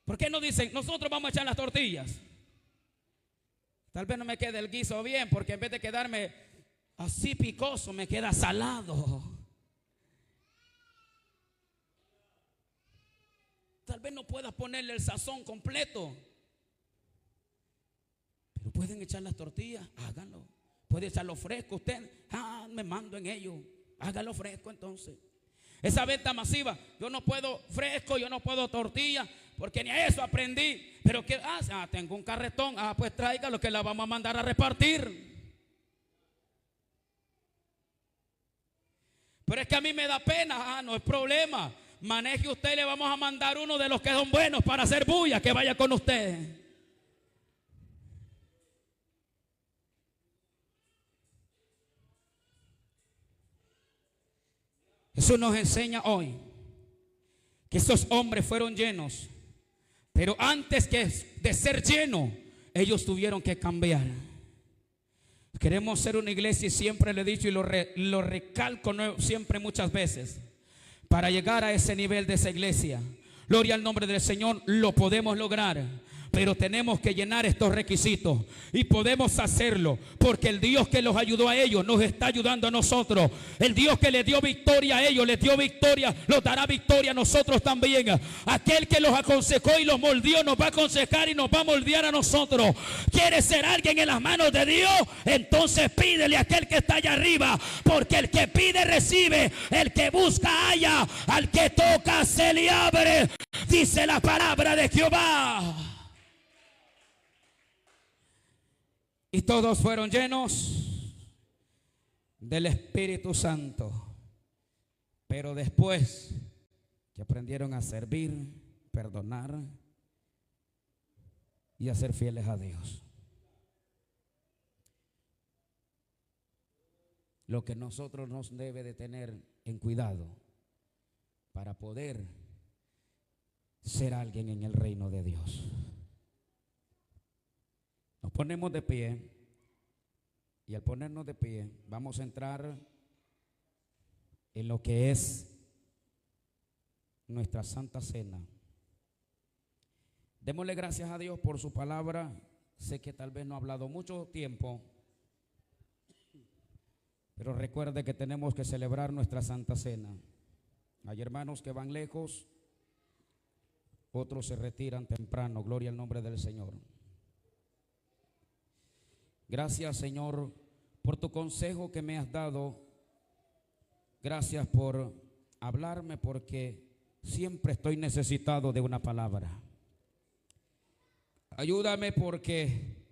¿Por qué no dicen, nosotros vamos a echar las tortillas? Tal vez no me quede el guiso bien, porque en vez de quedarme así picoso, me queda salado. Tal vez no puedas ponerle el sazón completo, pero pueden echar las tortillas, háganlo. Puede echarlo fresco. Usted, me mando en ello, hágalo fresco entonces. Esa venta masiva, yo no puedo fresco, yo no puedo tortilla, porque ni a eso aprendí. Pero que, tengo un carretón, pues tráigalo que la vamos a mandar a repartir. Pero es que a mí me da pena. No es problema. Maneje usted y le vamos a mandar uno de los que son buenos para hacer bulla, que vaya con usted. Eso nos enseña hoy que estos hombres fueron llenos, pero antes de ser llenos, ellos tuvieron que cambiar. Queremos ser una iglesia, y siempre lo he dicho y lo recalco siempre muchas veces. Para llegar a ese nivel de esa iglesia, gloria al nombre del Señor, lo podemos lograr. Pero tenemos que llenar estos requisitos, y podemos hacerlo porque el Dios que los ayudó a ellos nos está ayudando a nosotros. El Dios que les dio victoria a ellos, les dio victoria, los dará victoria a nosotros también. Aquel que los aconsejó y los moldeó nos va a aconsejar y nos va a moldear a nosotros. ¿Quieres ser alguien en las manos de Dios? Entonces pídele a aquel que está allá arriba, porque el que pide recibe, el que busca halla, al que toca se le abre, dice la palabra de Jehová. Y todos fueron llenos del Espíritu Santo. Pero después que aprendieron a servir, perdonar y a ser fieles a Dios. Lo que nosotros nos debe de tener en cuidado para poder ser alguien en el reino de Dios. Nos ponemos de pie, y al ponernos de pie vamos a entrar en lo que es nuestra Santa Cena. Démosle gracias a Dios por su palabra. Sé que tal vez no ha hablado mucho tiempo, pero recuerde que tenemos que celebrar nuestra Santa Cena. Hay hermanos que van lejos, otros se retiran temprano. Gloria al nombre del Señor. Gracias, Señor, por tu consejo que me has dado. Gracias por hablarme, porque siempre estoy necesitado de una palabra. Ayúdame, porque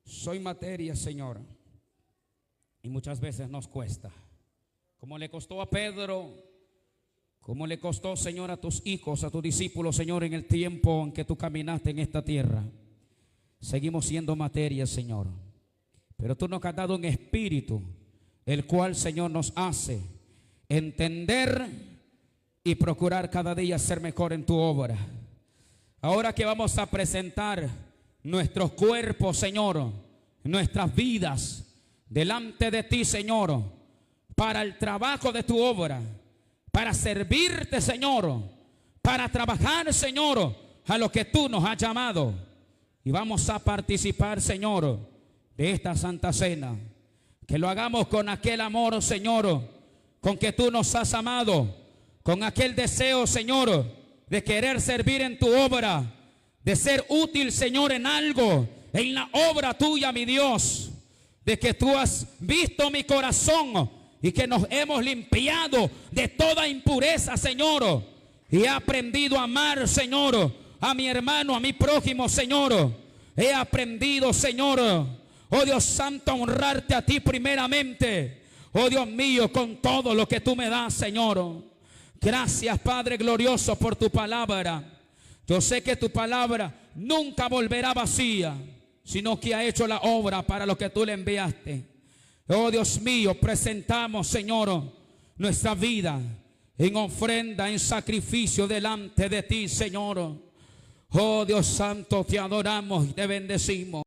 soy materia, Señor, y muchas veces nos cuesta. Como le costó a Pedro, como le costó, Señor, a tus hijos, a tus discípulos, Señor, en el tiempo en que tú caminaste en esta tierra. Seguimos siendo materia, Señor. Pero tú nos has dado un espíritu, el cual, Señor, nos hace entender y procurar cada día ser mejor en tu obra. Ahora que vamos a presentar nuestros cuerpos, Señor, nuestras vidas delante de ti, Señor, para el trabajo de tu obra, para servirte, Señor, para trabajar, Señor, a lo que tú nos has llamado. Y vamos a participar, Señor, de esta Santa Cena. Que lo hagamos con aquel amor, Señor, con que tú nos has amado, con aquel deseo, Señor, de querer servir en tu obra, de ser útil, Señor, en algo, en la obra tuya, mi Dios, de que tú has visto mi corazón y que nos hemos limpiado de toda impureza, Señor, y he aprendido a amar, Señor, a mi hermano, a mi prójimo, Señor. He aprendido, Señor, oh Dios santo, a honrarte a ti primeramente, oh Dios mío, con todo lo que tú me das, Señor. Gracias, Padre glorioso, por tu palabra. Yo sé que tu palabra nunca volverá vacía, sino que ha hecho la obra para lo que tú le enviaste. Oh Dios mío, presentamos, Señor, nuestra vida en ofrenda, en sacrificio delante de ti, Señor. Oh Dios santo, te adoramos y te bendecimos.